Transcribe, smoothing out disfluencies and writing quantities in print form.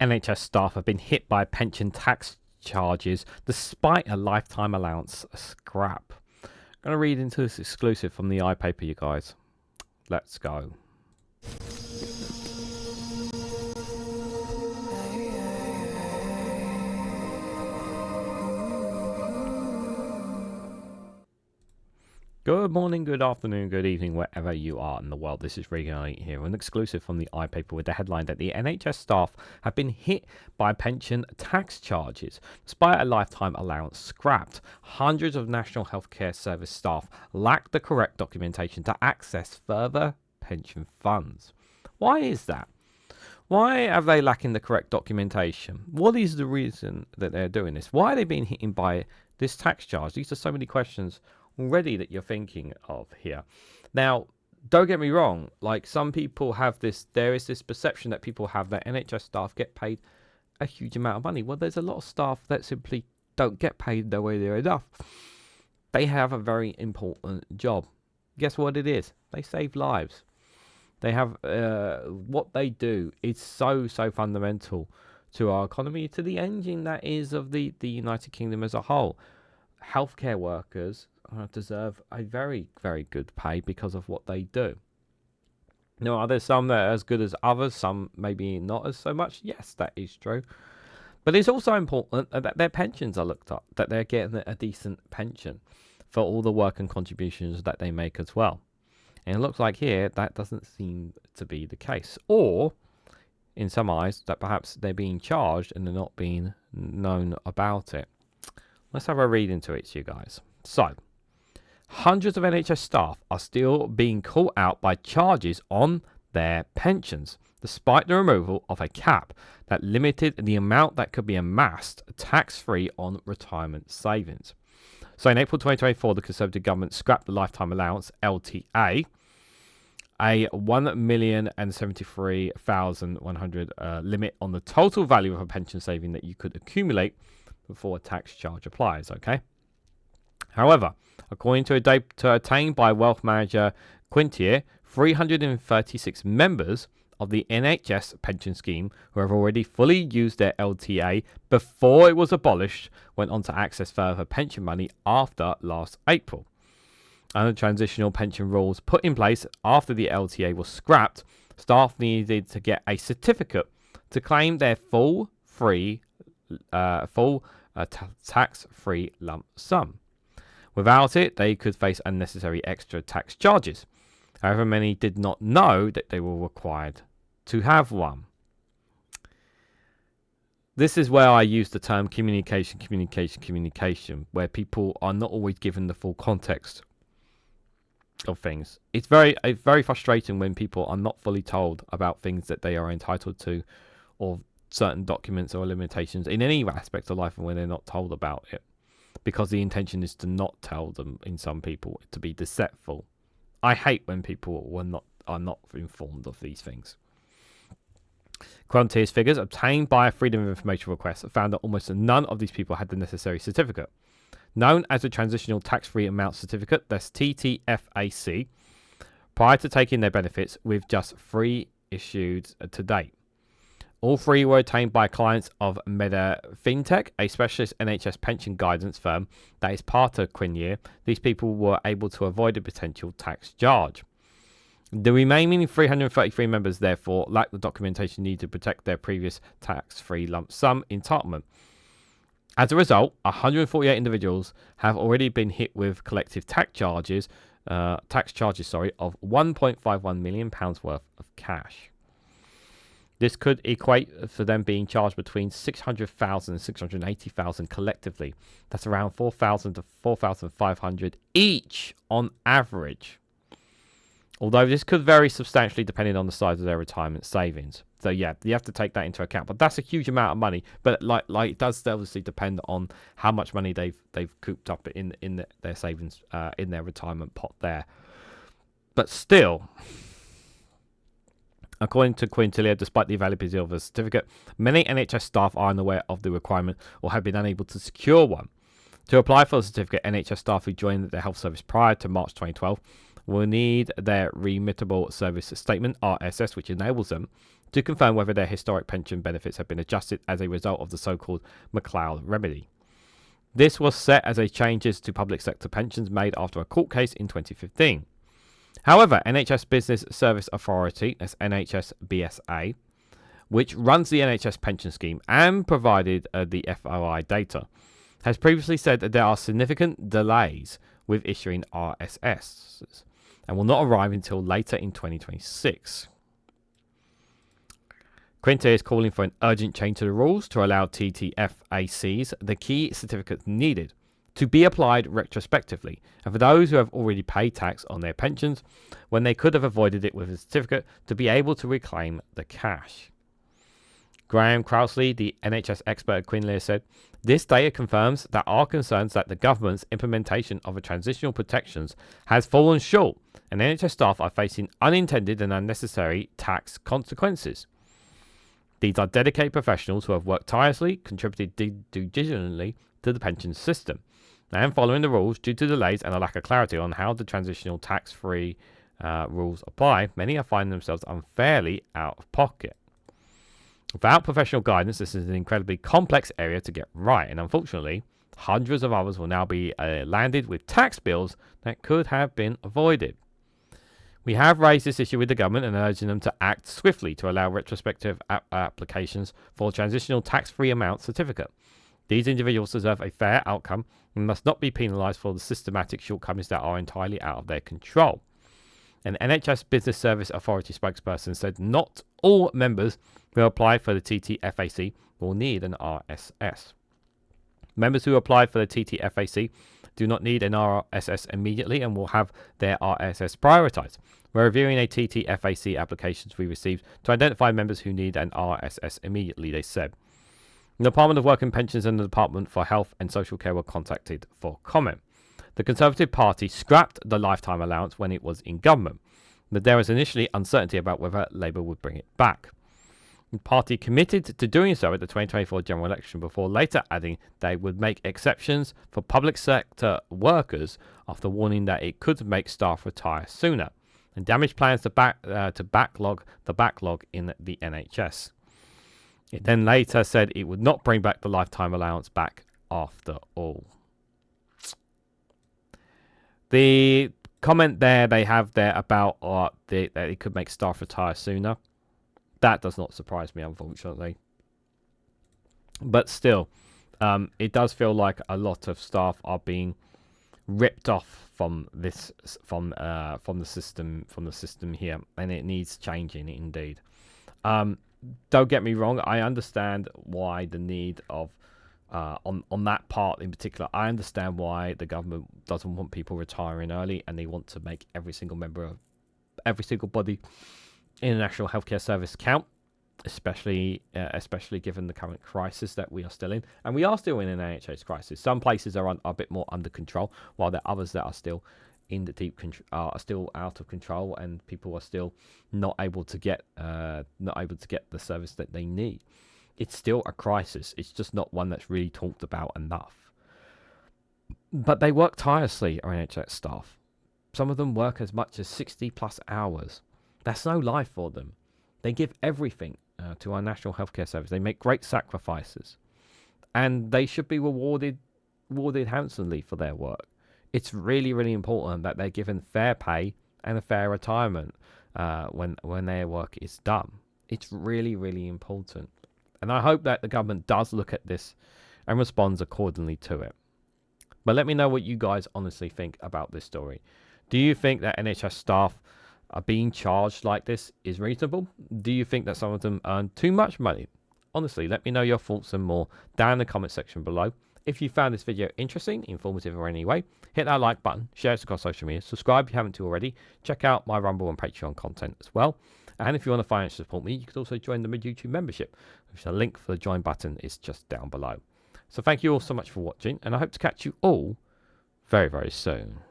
NHS staff have been hit by pension tax charges despite a lifetime allowance scrap. I'm going to read into this exclusive from the iPaper, you guys. Let's go. Good morning, good afternoon, good evening, wherever you are in the world. This is Reganelite here, an exclusive from the iPaper with the headline that the NHS staff have been hit by pension tax charges, despite a lifetime allowance scrapped. Hundreds of National Healthcare Service staff lack the correct documentation to access further pension funds. Why is that? Why are they lacking the correct documentation? What is the reason that they're doing this? Why are they being hit by this tax charge? These are so many questions already that you're thinking of here. Now, don't get me wrong, like some people have this, there is this perception that people have that NHS staff get paid a huge amount of money. Well, there's a lot of staff that simply don't get paid the way they're enough. They have a very important job. Guess what it is? They save lives. They have what they do is so fundamental to our economy, to the engine that is of the United Kingdom as a whole. Healthcare workers deserve a very good pay because of what they do. Now, are there some that are as good as others? Some maybe not as so much. Yes, that is true. But it's also important that their pensions are looked up, that they're getting a decent pension for all the work and contributions that they make as well. And it looks like here that doesn't seem to be the case. Or, in some eyes, that perhaps they're being charged and they're not being known about it. Let's have a read into it, you guys. So, hundreds of NHS staff are still being caught out by charges on their pensions, despite the removal of a cap that limited the amount that could be amassed tax-free on retirement savings. So in April 2024, the Conservative government scrapped the lifetime allowance, LTA, a 1,073,100 limit on the total value of a pension saving that you could accumulate before a tax charge applies, okay? However, according to a data attained by wealth manager Quilter, 336 members of the NHS Pension Scheme who have already fully used their LTA before it was abolished went on to access further pension money after last April. Under transitional pension rules put in place after the LTA was scrapped, staff needed to get a certificate to claim their full tax-free lump sum. Without it, they could face unnecessary extra tax charges. However, many did not know that they were required to have one. This is where I use the term communication, where people are not always given the full context of things. It's very frustrating when people are not fully told about things that they are entitled to, or certain documents or limitations in any aspect of life, and when they're not told about it, because the intention is to not tell them, in some people, to be deceitful. I hate when people are not informed of these things. Quilter's figures obtained by a Freedom of Information request found that almost none of these people had the necessary certificate. Known as a Transitional Tax-Free Amount Certificate, that's TTFAC, prior to taking their benefits, with just 3 issued to date. All 3 were obtained by clients of Meda Fintech, a specialist NHS pension guidance firm that is part of Quilter. These people were able to avoid a potential tax charge. The remaining 333 members, therefore, lack the documentation needed to protect their previous tax-free lump sum entitlement. As a result, 148 individuals have already been hit with collective tax charges of £1.51 million worth of cash. This could equate for them being charged between £600,000 and £680,000 collectively. That's around £4,000 to £4,500 each on average. Although this could vary substantially depending on the size of their retirement savings. So yeah, you have to take that into account. But that's a huge amount of money. But like it does obviously depend on how much money they've cooped up in their savings, in their retirement pot there. But still, according to Quilter, despite the availability of a certificate, many NHS staff are unaware of the requirement or have been unable to secure one. To apply for a certificate, NHS staff who joined their health service prior to March 2012 will need their remittable service statement, RSS, which enables them to confirm whether their historic pension benefits have been adjusted as a result of the so-called McLeod remedy. This was set as a changes to public sector pensions made after a court case in 2015. However, NHS Business Service Authority, that's NHS BSA, which runs the NHS Pension Scheme and provided the FOI data, has previously said that there are significant delays with issuing RSS and will not arrive until later in 2026. Quilter is calling for an urgent change to the rules to allow TTFACs the key certificates needed to be applied retrospectively, and for those who have already paid tax on their pensions when they could have avoided it with a certificate to be able to reclaim the cash. Graham Crowsley, the NHS expert at Quilter, said, "This data confirms that our concerns that the government's implementation of a transitional protections has fallen short, and NHS staff are facing unintended and unnecessary tax consequences. These are dedicated professionals who have worked tirelessly, contributed diligently to the pension system, and following the rules due to delays and a lack of clarity on how the transitional tax-free rules apply, many are finding themselves unfairly out of pocket. Without professional guidance, this is an incredibly complex area to get right, and unfortunately, hundreds of others will now be landed with tax bills that could have been avoided. We have raised this issue with the government and urging them to act swiftly to allow retrospective applications for transitional tax-free amount certificate. These individuals deserve a fair outcome and must not be penalised for the systematic shortcomings that are entirely out of their control." An NHS Business Service Authority spokesperson said not all members who apply for the TTFAC will need an RSS. Members who apply for the TTFAC do not need an RSS immediately and will have their RSS prioritised. We're reviewing a TTFAC applications we received to identify members who need an RSS immediately, they said. The Department of Work and Pensions and the Department for Health and Social Care were contacted for comment. The Conservative Party scrapped the lifetime allowance when it was in government, but there was initially uncertainty about whether Labour would bring it back. The party committed to doing so at the 2024 general election before later adding they would make exceptions for public sector workers after warning that it could make staff retire sooner and damage plans to backlog in the NHS. It then later said it would not bring back the lifetime allowance back after all. The comment there they have there about that it could make staff retire sooner, that does not surprise me, unfortunately. But still, it does feel like a lot of staff are being ripped off from the system here, and it needs changing indeed. Don't get me wrong, I understand why the need of on that part in particular. I understand why the government doesn't want people retiring early, and they want to make every single body in the National Healthcare Service count, especially given the current crisis that we are still in, and we are still in an NHS crisis. Some places are a bit more under control, while there are others that are still in the deep are still out of control, and people are still not able to get the service that they need. It's still a crisis. It's just not one that's really talked about enough. But they work tirelessly, our NHS staff. Some of them work as much as 60 plus hours. That's no life for them. They give everything to our National Healthcare Service. They make great sacrifices, and they should be rewarded handsomely for their work. It's really, really important that they're given fair pay and a fair retirement when their work is done. It's really, really important. And I hope that the government does look at this and responds accordingly to it. But let me know what you guys honestly think about this story. Do you think that NHS staff are being charged like this is reasonable? Do you think that some of them earn too much money? Honestly, let me know your thoughts and more down in the comment section below. If you found this video interesting, informative or any way, hit that like button, share it across social media, subscribe if you haven't already, check out my Rumble and Patreon content as well. And if you want to financially support me, you could also join the YouTube membership, which the link for the join button is just down below. So thank you all so much for watching, and I hope to catch you all very, very soon.